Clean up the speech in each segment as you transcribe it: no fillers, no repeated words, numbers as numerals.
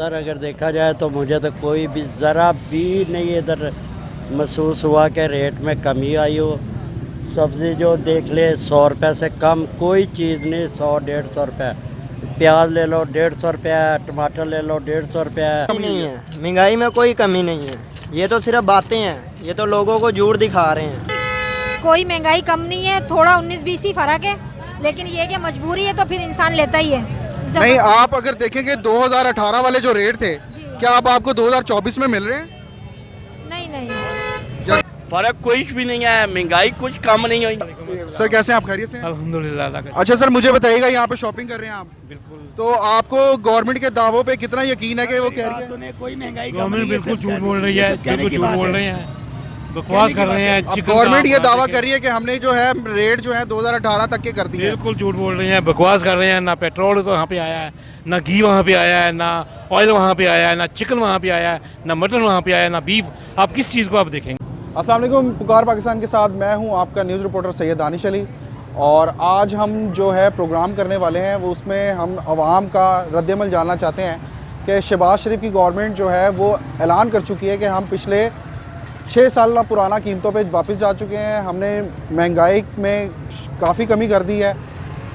Sir अगर देखा जाए तो मुझे तो कोई भी ज़रा भी नहीं इधर महसूस हुआ कि रेट में कमी आई हो। सब्ज़ी जो देख ले 100 रुपये से कम कोई चीज़ नहीं, 100-150 रुपये। प्याज ले लो 150 रुपये, टमाटर ले लो 150 रुपये। कमी नहीं है, महंगाई में कोई कमी नहीं है। ये तो सिर्फ बातें हैं, ये तो लोगों को झूठ दिखा रहे हैं। कोई महंगाई कम नहीं है, थोड़ा 19-20 ही फर्क है, लेकिन ये कि मजबूरी है तो फिर इंसान लेता ही है। नहीं, आप अगर देखेंगे 2018 वाले जो रेट थे, क्या अब आपको 2024 में मिल रहे हैं? नहीं। फर्क कोई भी नहीं है, महंगाई कुछ कम नहीं हुई। सर कैसे हैं आप, खैरियत से हैं? अल्हम्दुलिल्लाह। अच्छा सर, मुझे बताइएगा, यहाँ पे शॉपिंग कर रहे हैं आप, बिल्कुल। तो आपको गवर्नमेंट के दावों पे कितना यकीन है कि वो कह रही है? कोई महंगाई गवर्नमेंट बिल्कुल झूठ बोल रही है, बिल्कुल झूठ बोल रहे हैं, बकवास कर रहे हैं। अब गवर्नमेंट ये दावा कर रही है कि हमने जो है रेट जो है 2018 तक के कर दिए। बिल्कुल झूठ बोल रहे हैं, बकवास कर रहे हैं। ना पेट्रोल तो वहाँ पे आया है, ना घी वहाँ पे आया है, ना ऑयल वहाँ पे आया है, ना चिकन वहाँ पे आया है, ना मटन वहाँ पे आया है, ना बीफ। आप किस चीज़ को आप देखेंगे? अस्सलाम वालेकुम, पुकार पाकिस्तान के साथ मैं हूं आपका न्यूज़ रिपोर्टर सैयद दानिश अली। और आज हम जो है प्रोग्राम करने वाले हैं वो उसमें हम आवाम का रद्दअमल जानना चाहते हैं कि शहबाज शरीफ की गवर्नमेंट जो है वो ऐलान कर चुकी है कि हम पिछले 6 साल पुराना कीमतों पे वापस जा चुके हैं। हमने महंगाई में काफ़ी कमी कर दी है,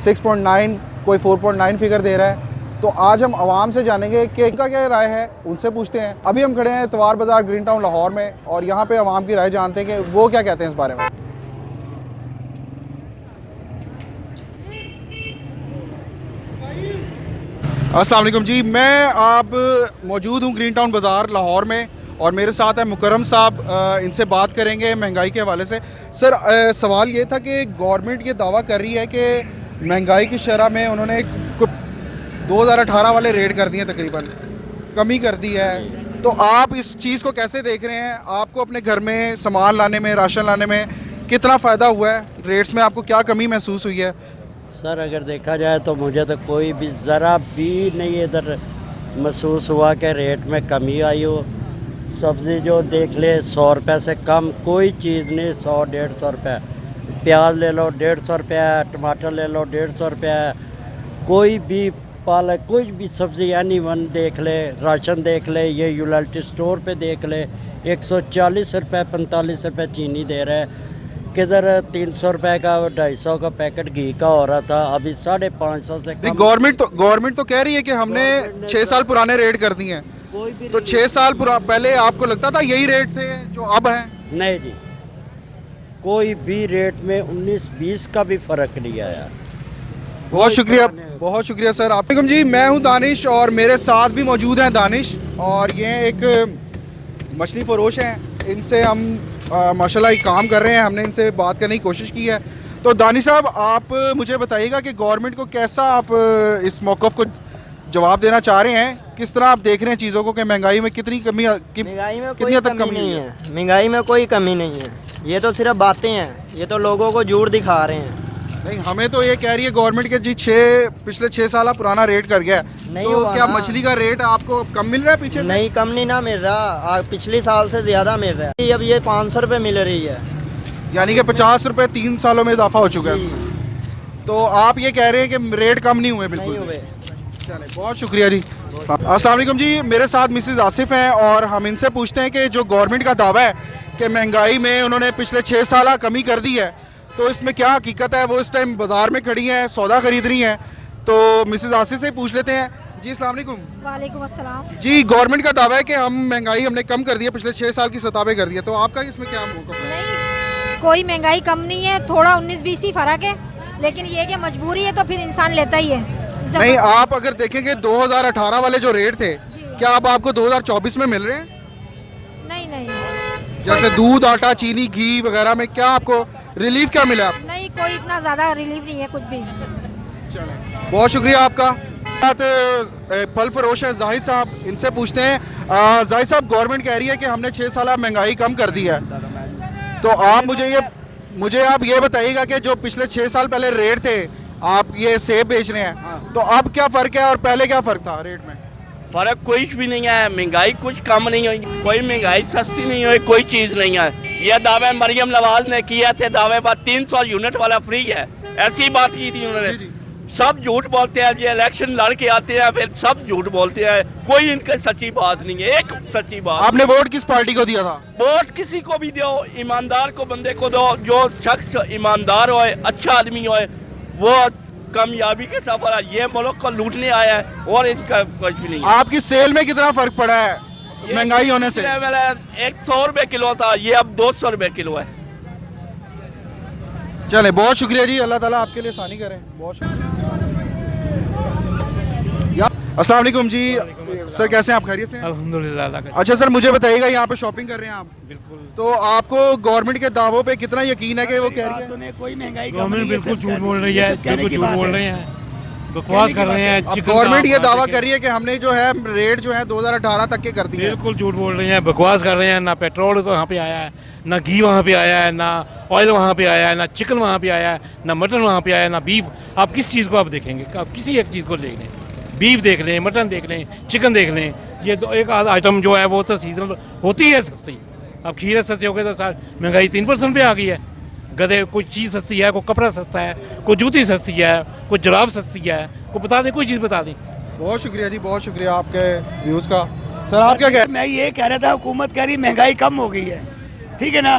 6.9 कोई 4.9 फिगर दे रहा है। तो आज हम आवाम से जानेंगे कि इनका क्या राय है, उनसे पूछते हैं। अभी हम खड़े हैं इतवार बाज़ार ग्रीन टाउन लाहौर में और यहाँ पे आवाम की राय जानते हैं कि वो क्या कहते हैं इस बारे में। अस्सलाम वालेकुम जी, मैं आप मौजूद हूँ ग्रीन टाउन बाज़ार लाहौर में और मेरे साथ है मुकर्रम साहब। इनसे बात करेंगे महंगाई के हवाले से। सर सवाल ये था कि गवर्नमेंट ये दावा कर रही है कि महंगाई की शरह में उन्होंने 2018 वाले रेट कर दिए, तकरीबन कमी कर दी है। तो आप इस चीज़ को कैसे देख रहे हैं? आपको अपने घर में सामान लाने में, राशन लाने में कितना फ़ायदा हुआ है? रेट्स में आपको क्या कमी महसूस हुई है? सर अगर देखा जाए तो मुझे तो कोई भी ज़रा भी नहीं इधर महसूस हुआ कि रेट में कमी आई हो। सब्ज़ी जो देख ले 100 रुपये से कम कोई चीज़ नहीं, 100-150 रुपये। प्याज ले लो 150 रुपये, टमाटर ले लो 150 रुपये। कोई भी पालक, कोई भी सब्ज़ी एनीवन देख ले, राशन देख ले, ये यूटिलिटी स्टोर पे देख ले 140 रुपये 45 रुपये चीनी दे रहे हैं। किधर 300 रुपये का 250 का पैकेट घी का हो रहा था, अभी 550 से कम। गवर्नमेंट तो कह रही है कि हमने 6 साल पुराने रेट कर दिए हैं। कोई भी तो 6 साल पहले आपको लगता था यही रेट थे जो अब हैं? नहीं जी, कोई भी रेट में 19-20 का भी फ़र्क नहीं आया। बहुत शुक्रिया सर। आप जी, मैं हूं दानिश और मेरे साथ भी मौजूद हैं दानिश, और ये एक मछली फरोश हैं। इनसे हम माशाल्लाह एक काम कर रहे हैं, हमने इनसे बात करने की कोशिश की है। तो दानिश साहब, आप मुझे बताइएगा कि गवर्नमेंट को कैसा आप इस मौक़िफ़ को जवाब देना चाह रहे हैं? किस तरह आप देख रहे हैं चीज़ों को कि महंगाई में कितनी कमी, महंगाई में कितनी कोई हद तक कमी नहीं है, महंगाई में कोई कमी नहीं है। ये तो सिर्फ बातें हैं, ये तो लोगों को झूठ दिखा रहे हैं। नहीं, हमें तो ये कह रही है गवर्नमेंट के जी पिछले 6 साल पुराना रेट कर गया है। नहीं तो हुआ क्या ना। मछली का रेट आपको कम मिल रहा है पीछे से? नहीं, कम नहीं ना मिल रहा, पिछले साल से ज़्यादा मिल रहा है। अब ये 500 रुपये मिल रही है, यानी कि 50 रुपये 3 सालों में इजाफा हो चुका है इसमें। तो आप ये कह रहे हैं कि रेट कम नहीं हुए? बिल्कुल नहीं हुए। चले, बहुत शुक्रिया जी। अस्सलाम वालेकुम जी, मेरे साथ मिसेस आसिफ हैं और हम इनसे पूछते हैं कि जो गवर्नमेंट का दावा है कि महंगाई में उन्होंने पिछले 6 साल कमी कर दी है, तो इसमें क्या हकीकत है? वो इस टाइम बाज़ार में खड़ी हैं, सौदा खरीद रही हैं। तो मिसेस आसिफ से पूछ लेते हैं। जी अस्सलाम वालेकुम। वालेकुम अस्सलाम। जी, गवर्नमेंट का दावा है कि हम महंगाई हमने कम कर दी है, पिछले 6 साल की सतह पे कर दी है, तो आपका इसमें क्या मौक़िफ़ है? नहीं, कोई महंगाई कम नहीं है, थोड़ा 19-20 ही फर्क है, लेकिन ये कि मजबूरी है तो फिर इंसान लेता ही है। नहीं, आप अगर देखेंगे 2018 वाले जो रेट थे, क्या अब आपको 2024 में मिल रहे हैं? नहीं। जैसे दूध, आटा, चीनी, घी वगैरह में क्या आपको रिलीफ क्या मिला? नहीं, कोई इतना ज़्यादा रिलीफ नहीं है कुछ भी। बहुत शुक्रिया आपका। फल फरोश है जाहिद साहब, इनसे पूछते हैं। जाहिद साहब, गवर्नमेंट कह रही है कि हमने 6 साल महंगाई कम कर दी है, तो आप मुझे आप ये बताइएगा कि जो पिछले 6 साल पहले रेट थे, आप ये सेब बेच रहे हैं, तो अब क्या फ़र्क है और पहले क्या फ़र्क था रेट में? फर्क कोई भी नहीं है, महंगाई कुछ कम नहीं हुई, कोई महंगाई सस्ती नहीं हुई, कोई चीज़ नहीं है। यह दावे मरियम नवाज ने किए थे, दावे बाद 300 यूनिट वाला फ्री है, ऐसी बात की थी उन्होंने। सब झूठ बोलते हैं। ये इलेक्शन लड़ के आते हैं फिर सब झूठ बोलते हैं, कोई इनका सच्ची बात नहीं है, एक सच्ची बात। आपने वोट किस पार्टी को दिया था? वोट किसी को भी दो, ईमानदार को बंदे को दो, जो शख्स ईमानदार होए, अच्छा आदमी होए, वो कामयाबी के सफर है। ये मुल्क को लूटने आया है और इनका कुछ भी नहीं है। आपकी सेल में कितना फर्क पड़ा है महंगाई होने से? 100 रुपए किलो था, ये अब 200 रुपए किलो है। चले, बहुत शुक्रिया जी, अल्लाह ताला आपके लिए आसानी करे। बहुत शुक्रिया। अस्सलाम वालेकुम जी, सर कैसे हैं आप? खैरियत से हैं? अल्हम्दुलिल्लाह अल्लाह का। अच्छा सर, मुझे बताइएगा, यहाँ पे शॉपिंग कर रहे हैं आप, बिल्कुल तो आपको गवर्नमेंट के दावों पे कितना यकीन है कि वो कह रही है? कोई महंगाई गवर्नमेंट बिल्कुल झूठ बोल रही है, बिल्कुल झूठ बोल रहे हैं, बकवास कर रहे हैं। अब चिकन गवर्नमेंट ये का दावा चिकन- कर रही है कि हमने जो है रेट जो है 2018 तक के कर दिए हैं। बिल्कुल झूठ बोल रही हैं, बकवास कर रहे हैं। ना पेट्रोल तो वहाँ पे आया है, ना घी वहाँ पे आया है, ना ऑयल वहाँ पे आया है, ना चिकन वहाँ पे आया है, ना मटन वहाँ पे आया है, ना बीफ। आप किस चीज़ को आप देखेंगे? आप किसी एक चीज़ को देख लें, बीफ देख लें, मटन देख लें, चिकन देख लें, ये तो एक आध आइटम जो है वो तो सीजनल होती है सस्ती। अब खीरे सस्ते हो गए तो सार महंगाई 3% पे आ गई है। गधे, कोई चीज़ सस्ती है, कोई कपड़ा सस्ता है, कोई जूती सस्ती है, कोई जुराब सस्ती है, कोई बता दें, कोई चीज़ बता दें। बहुत शुक्रिया जी, बहुत शुक्रिया आपके व्यूज़ का। सर आप क्या कह रहे हैं? मैं ये कह रहा था, हुकूमत कह रही महंगाई कम हो गई है, ठीक है ना।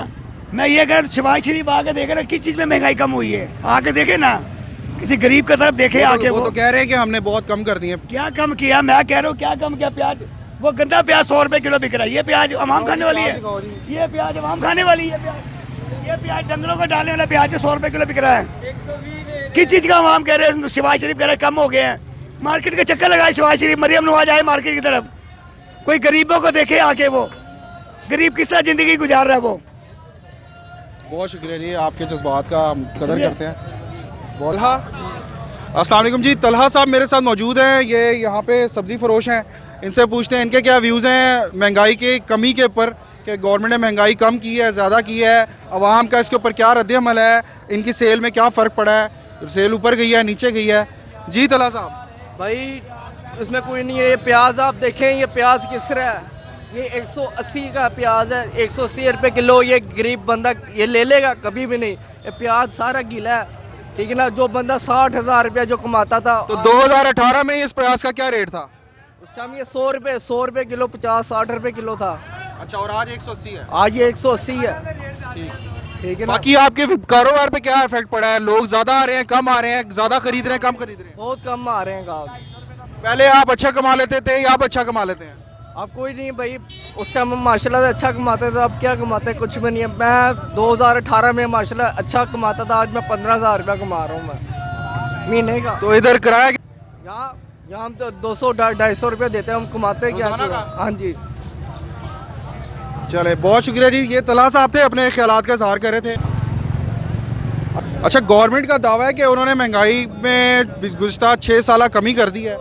मैं ये अगर शिवाज शरीफ आके देखे ना किस चीज़ में महंगाई कम हुई है, आके देखे ना, किसी गरीब की तरफ देखे आके। वो तो कह रहे हैं कि हमने बहुत कम कर दिए। क्या कम किया? मैं कह रहा हूँ क्या कम किया? प्याज, वो गंदा प्याज 100 रुपए किलो बिक रहा है। ये प्याज अवाम खाने वाली है, ये प्याज अवाम खाने वाली है। ये प्याज डंगरों को डालने वाला प्याज 100 रुपए किलो बिक रहा है। किस चीज़ का अवाम कह रहे हैं? शिवाज शरीफ कह रहे हैं कम हो गए हैं। मार्केट के चक्कर लगाए शिवाज शरीफ, मरियम नवाज आए मार्केट की तरफ, कोई गरीबों को देखे आके, वो गरीब किस तरह जिंदगी गुजार रहा है वो। बहुत शुक्रिया जी, आपके जज्बात का हम कदर करते हैं। बोला अस्सलाम वालेकुम जी, तलहा साहब मेरे साथ मौजूद हैं, ये यहाँ पे सब्ज़ी फरोश हैं, इनसे पूछते हैं इनके क्या व्यूज़ हैं महंगाई की कमी के ऊपर, कि गवर्नमेंट ने महंगाई कम की है, ज़्यादा की है, आवाम का इसके ऊपर क्या रद्द-ए-अमल है, इनकी सेल में क्या फ़र्क पड़ा है, सेल ऊपर गई है, नीचे गई है। जी तलहा साहब। भाई इसमें कोई नहीं है। ये प्याज आप देखें, ये प्याज किस तरह है, ये 180 का प्याज है, 180 रुपये किलो। ये गरीब बंदा ये ले लेगा? कभी भी नहीं। ये प्याज सारा गीला है, ठीक है ना। जो बंदा 60,000 रुपया जो कमाता था, तो 2018 में इस प्याज का क्या रेट था? उस टाइम ये 100 रुपये किलो, 50-60 रुपये किलो था। अच्छा, और आज 180 है? आज ये 180 है, ठीक है ना। बाकी आपके कारोबार पे क्या इफेक्ट पड़ा है? लोग ज़्यादा आ रहे हैं, कम आ रहे हैं, ज़्यादा खरीद रहे हैं, कम खरीद रहे हैं? बहुत कम आ रहे हैं गाँव। पहले आप अच्छा कमा लेते थे या आप अच्छा कमा लेते हैं? अब कोई नहीं भाई, उस टाइम हम माशाल्लाह से अच्छा कमाते थे, अब क्या कमाते हैं? कुछ भी नहीं है। मैं 2018 में माशाल्लाह अच्छा कमाता था, आज मैं 15,000 रुपया कमा रहा हूँ मैं महीने का। तो इधर किराया यहाँ हम तो 200-250 रुपये देते हैं, हम कमाते हैं क्या? रोज़ाना का? हाँ जी। चले, बहुत शुक्रिया जी, ये तला साहब थे, अपने ख्यालात का इज़हार कर रहे थे। अच्छा, गवर्नमेंट का दावा है कि उन्होंने महंगाई में गुज़श्ता 6 साल कमी कर दी है,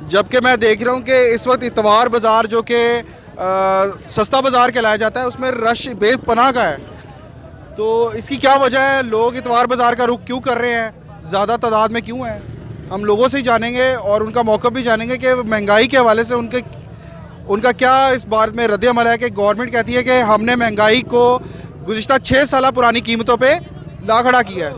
जबकि मैं देख रहा हूँ कि इस वक्त इतवार बाज़ार जो कि सस्ता बाज़ार कहलाया जाता है, उसमें रश बेपनाह का है। तो इसकी क्या वजह है? लोग इतवार बाज़ार का रुख क्यों कर रहे हैं, ज़्यादा तादाद में क्यों हैं? हम लोगों से ही जानेंगे और उनका मौक़िफ़ भी जानेंगे कि महंगाई के हवाले से उनका क्या इस बात में रद्द-ए-अमल है कि गवर्नमेंट कहती है कि हमने महंगाई को गुज़िश्ता 6 साल पुरानी कीमतों पे ला खड़ा किया है।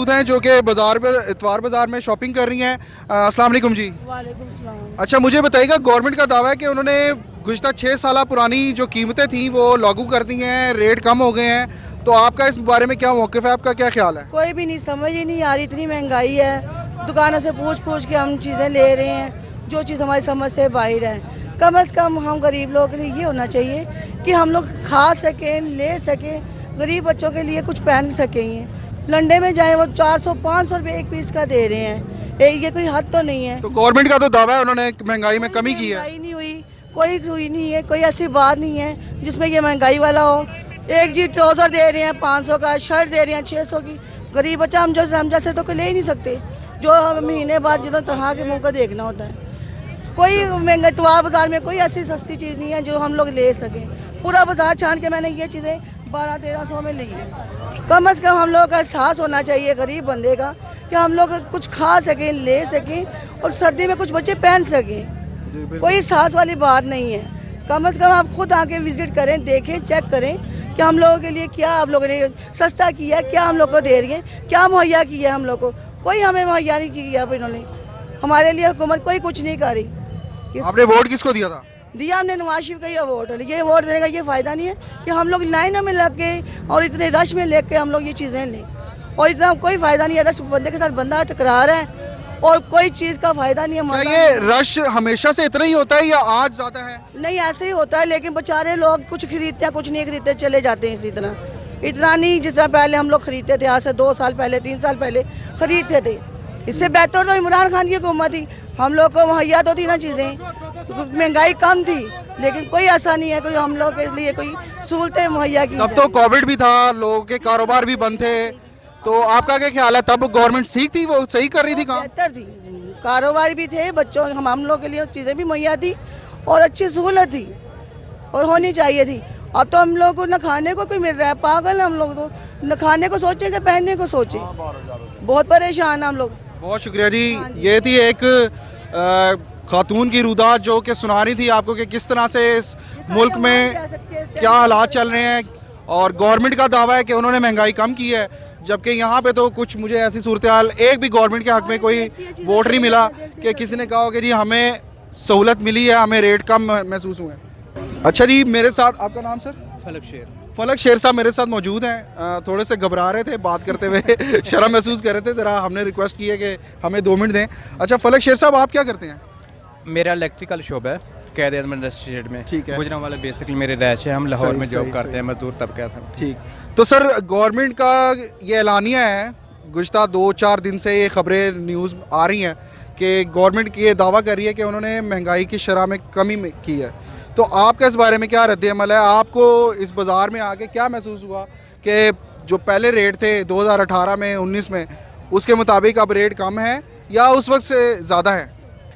हैं जो कि बाज़ार पर इतवार बाज़ार में शॉपिंग कर रही हैं। अस्सलाम वालेकुम जी। वालेकुम सलाम। अच्छा, मुझे बताइएगा, गवर्नमेंट का दावा है कि उन्होंने गुज़िश्ता 6 साल पुरानी जो कीमतें थी वो लागू कर दी हैं, रेट कम हो गए हैं, तो आपका इस बारे में क्या मौक़िफ़ है, आपका क्या ख्याल है? कोई भी नहीं, समझ ही नहीं आ रही, इतनी महंगाई है, दुकानों से पूछ के हम चीज़ें ले रहे हैं जो चीज़ हमारी समझ से बाहर है। कम से कम हम गरीब लोगों के लिए ये होना चाहिए कि हम लोग खा सकें, ले सकें, गरीब बच्चों के लिए कुछ पहन सकेंगे। लंडे में जाएं वो 400-500 रुपये एक पीस का दे रहे हैं, ये कोई हद तो नहीं है। तो गवर्नमेंट का तो दावा है उन्होंने महंगाई में कमी की है। महंगाई नहीं हुई, कोई हुई नहीं है, कोई ऐसी बात नहीं है जिसमें ये महंगाई वाला हो। एक जी ट्राउज़र दे रहे हैं 500 का, शर्ट दे रहे हैं 600 की। गरीब बच्चा हम जैसे तो कोई ले ही नहीं सकते, जो हम महीने बाद जितने तरह के मुँह का देखना होता है। कोई महंगा इतवार बाज़ार में कोई ऐसी सस्ती चीज़ नहीं है जो हम लोग ले सकें। पूरा बाज़ार छान के मैंने ये चीज़ें 1200-1300 में ली है। कम से कम हम लोगों का एहसास होना चाहिए गरीब बंदे का कि हम लोग कुछ खा सकें, ले सकें और सर्दी में कुछ बच्चे पहन सकें। कोई एहसास वाली बात नहीं है। कम से कम आप खुद आके विज़िट करें, देखें, चेक करें कि हम लोगों के लिए क्या आप लोगों ने सस्ता किया, क्या हम लोग को दे रही हैं, क्या मुहैया किया है हम लोग को। कोई हमें मुहैया नहीं किया अब इन्होंने। हमारे लिए हुकूमत कोई कुछ नहीं कर रही। आपने वोट किसको दिया था? दिया हमने नवाज शरीफ का ये वोट है। ये वोट देने का ये फ़ायदा नहीं है कि हम लोग लाइनों में लग के और इतने रश में लेके हम लोग ये चीज़ें लें, और इतना कोई फ़ायदा नहीं है। रश बंदे के साथ बंदा टकरा रहा है और कोई चीज़ का फ़ायदा नहीं है। क्या ये रश हमेशा से इतना ही होता है या आज ज़्यादा है? नहीं, ऐसे ही होता है, लेकिन बेचारे लोग कुछ खरीदते हैं कुछ नहीं खरीदते, चले जाते हैं इसी तरह। इतना नहीं जिस तरह पहले हम लोग खरीदते थे, आज से 2 साल पहले 3 साल पहले खरीदते थे। इससे बेहतर तो इमरान खान की हुकूमत थी, हम लोग को मुहैया तो थी ना चीज़ें, महंगाई कम थी, लेकिन कोई ऐसा नहीं है कोई हम लोग के लिए कोई सहूलतें मुहैया की। तब तो कोविड भी था, लोगों के कारोबार भी बंद थे, तो आपका क्या ख्याल है तब गवर्नमेंट ठीक थी, वो सही कर रही थी काम? बेहतर थी, कारोबार भी थे, बच्चों हम लोग के लिए चीज़ें भी मुहैया थी और अच्छी सहूलत थी और होनी चाहिए थी। अब तो हम लोग को न खाने को कोई मिल रहा है, पागल हम लोग तो, न खाने को सोचे कि पहनने को सोचे, बहुत परेशान हम लोग। बहुत शुक्रिया जी। ये थी एक खातून की रुदात जो कि सुना रही थी आपको कि किस तरह से इस मुल्क में क्या हालात चल रहे हैं, और गवर्नमेंट का दावा है कि उन्होंने महंगाई कम की है, जबकि यहाँ पे तो कुछ मुझे ऐसी सूरत हाल, एक भी गवर्नमेंट के हक में कोई वोट नहीं मिला कि किसी ने कहा हो कि जी हमें सहूलत मिली है, हमें रेट कम महसूस हुए। अच्छा जी, मेरे साथ आपका नाम सर? फलक शेर। फलक शेर साहब मेरे साथ मौजूद हैं। थोड़े से घबरा रहे थे बात करते हुए शर्म महसूस कर रहे थे, ज़रा हमने रिक्वेस्ट की है कि हमें 2 मिनट दें। अच्छा फलक शेर साहब, आप क्या करते हैं? मेरा इलेक्ट्रिकल शॉप है कैद आजम इंडस्ट्री में। ठीक है। गुजरां वाले बेसिकली मेरे रैश है, हम लाहौर सही, में जॉब सही, करते सही। हैं, मजदूर तबका सब। ठीक, तो सर गवर्नमेंट का ये ऐलानिया है, गुज़श्ता 2-4 दिन से ये ख़बरें न्यूज़ आ रही हैं कि गवर्नमेंट ये दावा कर रही है कि उन्होंने महंगाई की शरह में कमी की है, तो आपका इस बारे में क्या रद्द-ए-अमल है? आपको इस बाज़ार में आके क्या महसूस हुआ कि जो पहले रेट थे 2018 में 19 में, उसके मुताबिक अब रेट कम है या उस वक्त से ज़्यादा है?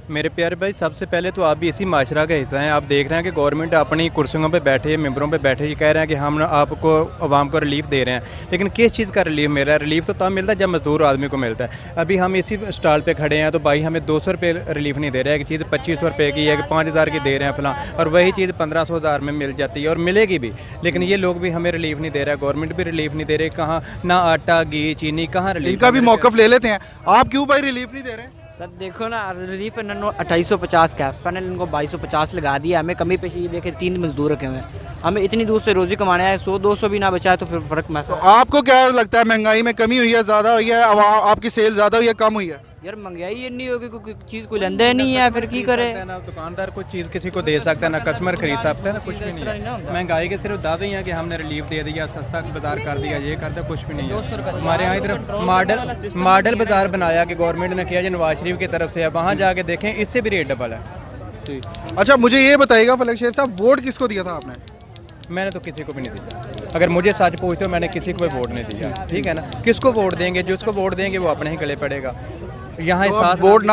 मेरे प्यारे भाई, सबसे पहले तो आप भी इसी माशरा का हिस्सा हैं। आप देख रहे हैं कि गवर्नमेंट अपनी कुर्सियों पे बैठे, मेंबरों पे बैठे, ये कह रहे हैं कि हम आपको आवाम को रिलीफ दे रहे हैं, लेकिन किस चीज़ का रिलीफ मिल रहा है? रिलीफ तो तब मिलता है जब मजदूर आदमी को मिलता है। अभी हम इसी स्टॉल पे खड़े हैं तो भाई हमें 200 रुपये रिलीफ नहीं दे रहा है, कि चीज़ 2500 रुपये की है, कि 5000 की दे रहे हैं फलां, और वही चीज़ 1500-1000 में मिल जाती है और मिलेगी भी, लेकिन ये लोग भी हमें रिलीफ नहीं दे रहा है, गवर्नमेंट भी रिलीफ नहीं दे रही। कहाँ ना आटा, घी, चीनी, कहाँ रिलीफ? इनका भी मौक़िफ़ ले लेते हैं। आप क्यों भाई रिलीफ नहीं दे रहे? सर देखो ना, रिलीफ इन्होंने 2850 का है, फाइनल इनको 2250 लगा दिया। हमें कमी पेशी देखे 3 मजदूर रखे हुए हैं, हमें इतनी दूर से रोज़ी कमाना है, 100-200 भी ना बचा है तो फिर फ़र्क महसूस। तो आपको क्या लगता है, महंगाई में कमी हुई है, ज़्यादा हुई है, आपकी सेल ज़्यादा हुई है, कम हुई है? यार महंगाई इतनी होगी, कोई चीज़ कोई लेंदा ही नहीं है, फिर की करे? ना दुकानदार कोई चीज़ किसी को दे सकता है, ना कस्टमर खरीद सकता है, ना कुछ भी नहीं है। महंगाई के सिर्फ दावे ही हैं कि हमने रिलीफ दे दिया, सस्ता बाजार कर दिया, ये कर दिया, कुछ भी नहीं है। हमारे यहाँ इधर मॉडल बाजार बनाया कि गवर्नमेंट ने किया, जो नवाज शरीफ की तरफ से है, वहाँ जाके देखें इससे भी रेट डबल है। अच्छा मुझे ये बताइएगा फलक शेर साहब, वोट किसको दिया था आपने? मैंने तो किसी को भी नहीं दिया। अगर मुझे सच पूछते हो, मैंने किसी को भी वोट नहीं दिया, ठीक है ना? किसको वोट देंगे? जिसको वोट देंगे वो अपने ही गले पड़ेगा। यहाँ तो साथ वोट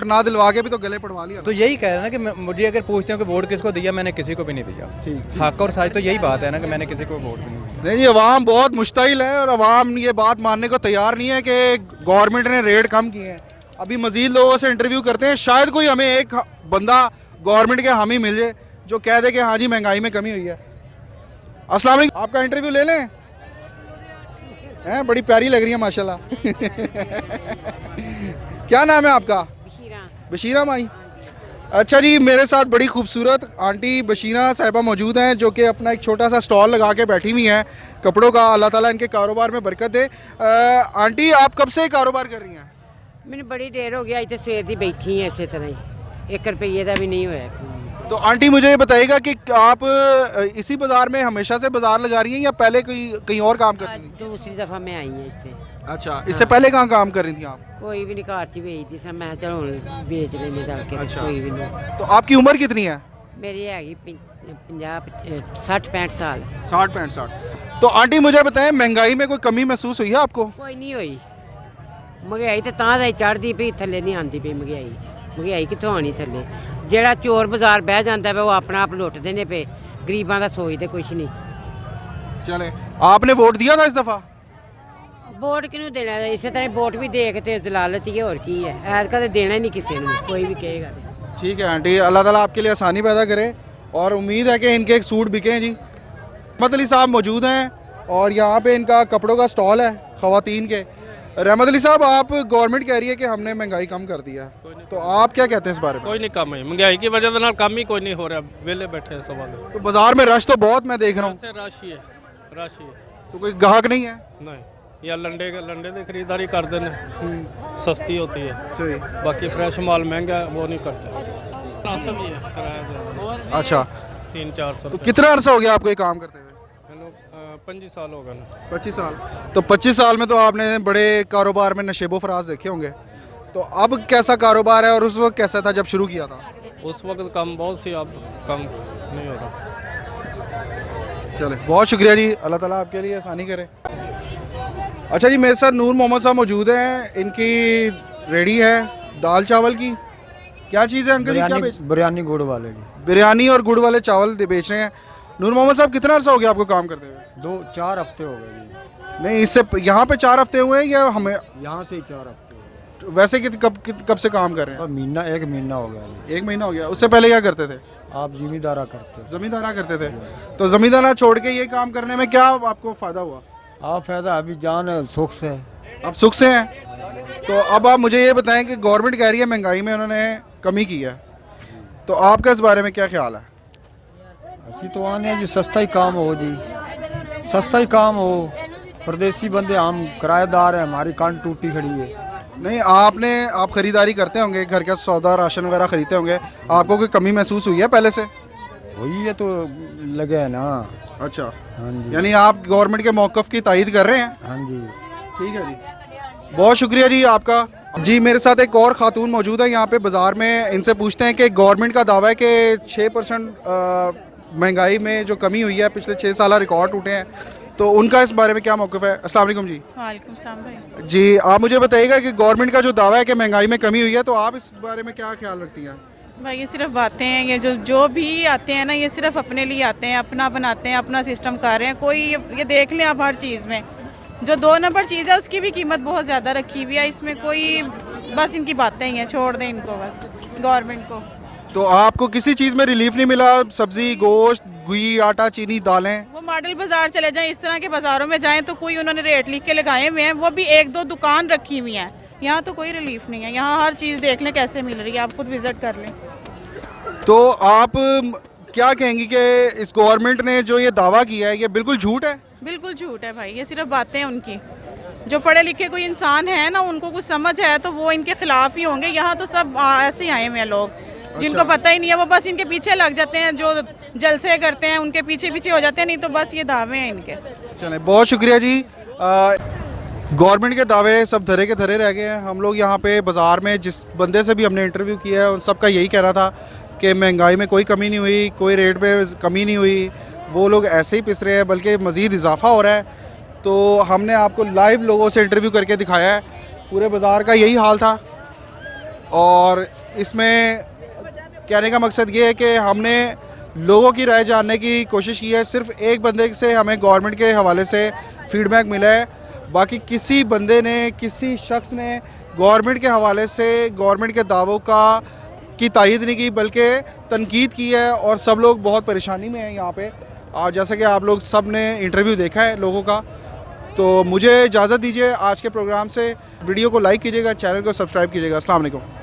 ना दिलवा के भी तो गले पड़वा लिया। तो यही कह रहे हैं ना कि मुझे अगर पूछते हो कि वोट किसको दिया, मैंने किसी को भी नहीं दिया। ठीक, हक और सच तो यही बात है ना कि मैंने किसी को वोट भी नहीं दिया। नहीं, अवाम बहुत मुश्तिल है और अवाम ये बात मानने को तैयार नहीं है कि गवर्नमेंट ने रेट कम किए हैं। अभी मजीद लोगों से इंटरव्यू करते हैं, शायद कोई हमें एक बंदा गवर्नमेंट के हामी मिल जाए जो कह दे कि हाँ जी महंगाई में कमी हुई है। अस्सलाम वालेकुम, आपका इंटरव्यू ले लें? हैं, बड़ी प्यारी लग रही है माशाल्लाह। क्या नाम है आपका? बशीरा माई। अच्छा जी, मेरे साथ बड़ी खूबसूरत आंटी बशीरा साहिबा मौजूद हैं जो कि अपना एक छोटा सा स्टॉल लगा के बैठी हुई हैं कपड़ों का। अल्लाह ताला इनके कारोबार में बरकत दे। आंटी आप कब से कारोबार कर रही हैं? मैंने बड़ी देर हो गया, इतने सवेर दी बैठी है इसी तरह ही, 1 रुपये का भी नहीं हुआ। तो आंटी मुझे ये बताइएगा कि आप इसी बाज़ार में हमेशा से बाज़ार लगा रही हैं या पहले कहीं और काम करती थी? दूसरी दफ़ा मैं आई हूँ इतने। अच्छा, इससे पहले कहाँ काम कर रही थी आप? कोई भी नहीं, घर च बेचती सी, मैं चलो बेच लेने चल के। अच्छा। कोई भी नहीं। तो आपकी उम्र कितनी है? मेरी हैगी 50-65 साल। 60-65। तो आंटी मुझे बताएं, महंगाई में कोई कमी महसूस हुई है आपको? कोई नहीं हुई, महंगाई तो तां दा चढ़दी पई, थल्ले नहीं आती पई महंगाई। महंगाई कित्थों आनी थल्ले? ਜਿਹੜਾ ਚੋਰ ਬਾਜ਼ਾਰ ਬਹਿ ਜਾਂਦਾ ਵੇ ਉਹ ਆਪਣਾ ਆਪ ਲੁੱਟਦੇ ਨੇ ਪਏ, ਗਰੀਬਾਂ ਦਾ ਸੋਚਦੇ ਕੁਛ ਨਹੀਂ। चले, आपने वोट दिया था इस दफ़ा? ਵੋਟ ਕਿਹਨੂੰ ਦੇਣਾ? ਇਸੇ ਤਰ੍ਹਾਂ ਵੋਟ ਵੀ ਦੇ ਕੇ ਤੇ ਜ਼ਲਾਲਤ ਹੀ ਹੈ, ਹੋਰ ਕੀ ਹੈ? ਐਤਕਾਂ ਤਾਂ ਦੇਣਾ ਹੀ ਨਹੀਂ ਕਿਸੇ ਨੂੰ, ਕੋਈ ਵੀ ਕਹੇਗਾ ਤੇ। ठीक है आंटी, अल्लाह ताला आपके लिए आसानी पैदा करे और उम्मीद है कि इनके एक सूट बिके हैं जी। रहमत अली साहब मौजूद हैं और यहाँ पे इनका कपड़ों का स्टॉल है ख़वातीन के। रहमत अली साहब, आप गवर्नमेंट कह रही है कि हमने महंगाई कम कर दिया, तो आप क्या कहते हैं इस बारे में? कोई नहीं कम है, महंगाई की वजह से काम ही कोई नहीं हो रहा, वेले बैठे हैं सब। तो बाजार में रश तो बहुत मैं देख रहा हूँ, राशि है, राशि है। तो कोई ग्राहक नहीं है? नहीं, या लंडे की खरीदारी कर देने, सस्ती होती है। सही। बाकी फ्रेश माल महंगा है, वो नहीं करते। नासब ही है, किराया अच्छा, 300-400। तो कितना अरसा हो गया आपको ये काम करते हुए? 25 साल हो गए ना। 25 साल। तो 25 साल में तो आपने बड़े कारोबार में नशेबो फराज देखे होंगे, तो अब कैसा कारोबार है और उस वक्त कैसा था जब शुरू किया था? उस वक्त कम बहुत सी, अब कम नहीं हो रहा। चले, बहुत शुक्रिया जी, अल्लाह ताला आपके लिए आसानी करे। अच्छा जी, मेरे साथ नूर मोहम्मद साहब मौजूद हैं, इनकी रेडी है दाल चावल की। क्या चीज़ है अंकल जी, क्या बेच? बिरयानी गुड़ वाले जी। बिरयानी और गुड़ वाले चावल बेच रहे हैं। नूर मोहम्मद साहब, कितना अर्सा हो गया आपको काम करते हुए? 2-4 हफ्ते हो गए जी। नहीं, इससे यहाँ पे 4 हफ्ते हुए हैं या हमें? यहाँ से ही 4 हफ्ते हो गए। वैसे कब से काम कर रहे हैं? एक महीना हो गया जी। 1 महीना हो गया। उससे पहले क्या करते थे? आप जिम्मेदारा करते? जमींदारा करते थे। तो जमींदारा छोड़ के ये काम करने में क्या आपको फ़ायदा हुआ? आप फायदा अभी जान सुख से, अब सुख से हैं। तो अब आप मुझे ये बताएं कि गवर्नमेंट कह रही है महंगाई में उन्होंने कमी की है, तो आपका इस बारे में क्या ख्याल है? अच्छी तो आने जी, सस्ता ही काम हो जी, सस्ता ही काम हो। परदेसी बंदे, हम किराएदार हैं, हमारी कान टूटी खड़ी है। नहीं, आप ख़रीदारी करते होंगे, घर का सौदा राशन वगैरह ख़रीदते होंगे, आपको कोई कमी महसूस हुई है पहले से? वही है तो लगे है ना। अच्छा, हाँ जी। यानी आप गवर्नमेंट के मौक़िफ़ की तायीद कर रहे हैं? हाँ जी। ठीक है जी, बहुत शुक्रिया जी आपका। जी, मेरे साथ एक और ख़ातून मौजूद है यहाँ पे बाज़ार में। इनसे पूछते हैं कि गवर्नमेंट का दावा है कि 6% महंगाई में जो कमी हुई है, पिछले 6 साल रिकॉर्ड टूटे हैं, तो उनका इस बारे में क्या मौक़िफ़ है? अस्सलाम वालेकुम जी। वालेकुम सलाम भाई। जी, आप मुझे बताइएगा कि गवर्नमेंट का जो दावा है कि महंगाई में कमी हुई है, तो आप इस बारे में क्या ख्याल रखती हैं? भाई ये सिर्फ बातें हैं, ये जो भी आते हैं ना, ये सिर्फ अपने लिए आते हैं, अपना बनाते हैं, अपना सिस्टम कर रहे हैं। कोई ये देख लें आप, हर चीज़ में जो 2 नंबर चीज़ है उसकी भी कीमत बहुत ज़्यादा रखी हुई है। इसमें कोई, बस इनकी बातें ही हैं, छोड़ दें इनको बस, गवर्नमेंट को। तो आपको किसी चीज़ में रिलीफ नहीं मिला? सब्ज़ी, गोश्त, घी, आटा, चीनी, दालें? वो मॉडल बाज़ार चले जाएं, इस तरह के बाज़ारों में जाएं तो कोई उन्होंने रेट लिख के लगाए हुए हैं, वो भी 1-2 दुकान रखी हुई हैं। यहाँ तो कोई रिलीफ नहीं है। यहाँ हर चीज़ देख लें कैसे मिल रही है, आप खुद विज़िट कर लें। तो आप क्या कहेंगी कि इस गवर्नमेंट ने जो ये दावा किया है, ये बिल्कुल झूठ है? बिल्कुल झूठ है भाई, ये सिर्फ बातें हैं उनकी। जो पढ़े लिखे कोई इंसान है ना, उनको कुछ समझ है तो वो इनके खिलाफ ही होंगे। यहाँ तो सब ऐसे ही आए हुए हैं लोग, जिनको पता ही नहीं है, वो बस इनके पीछे लग जाते हैं, जो जलसे करते हैं उनके पीछे पीछे हो जाते हैं, नहीं तो बस ये दावे हैं इनके। चले, बहुत शुक्रिया जी। गवर्नमेंट के दावे सब धरे के धरे रह गए हैं। हम लोग यहाँ पे बाज़ार में जिस बंदे से भी हमने इंटरव्यू किया है, उन सबका यही कहना था कि महंगाई में कोई कमी नहीं हुई, कोई रेट पे कमी नहीं हुई, वो लोग ऐसे ही पिस रहे हैं, बल्कि मज़ीद इजाफा हो रहा है। तो हमने आपको लाइव लोगों से इंटरव्यू करके दिखाया है, पूरे बाज़ार का यही हाल था। और इसमें कहने का मकसद ये है कि हमने लोगों की राय जानने की कोशिश की है। सिर्फ एक बंदे से हमें गवर्नमेंट के हवाले से फीडबैक मिला है, बाकी किसी बंदे ने, किसी शख्स ने गवर्नमेंट के हवाले से गवर्नमेंट के दावों की तायीद नहीं की, बल्कि तनकीद की है। और सब लोग बहुत परेशानी में हैं यहाँ पे। आज जैसा कि आप लोग सब ने इंटरव्यू देखा है लोगों का, तो मुझे इजाज़त दीजिए आज के प्रोग्राम से। वीडियो को लाइक कीजिएगा, चैनल को सब्सक्राइब कीजिएगा। अस्सलाम वालेकुम।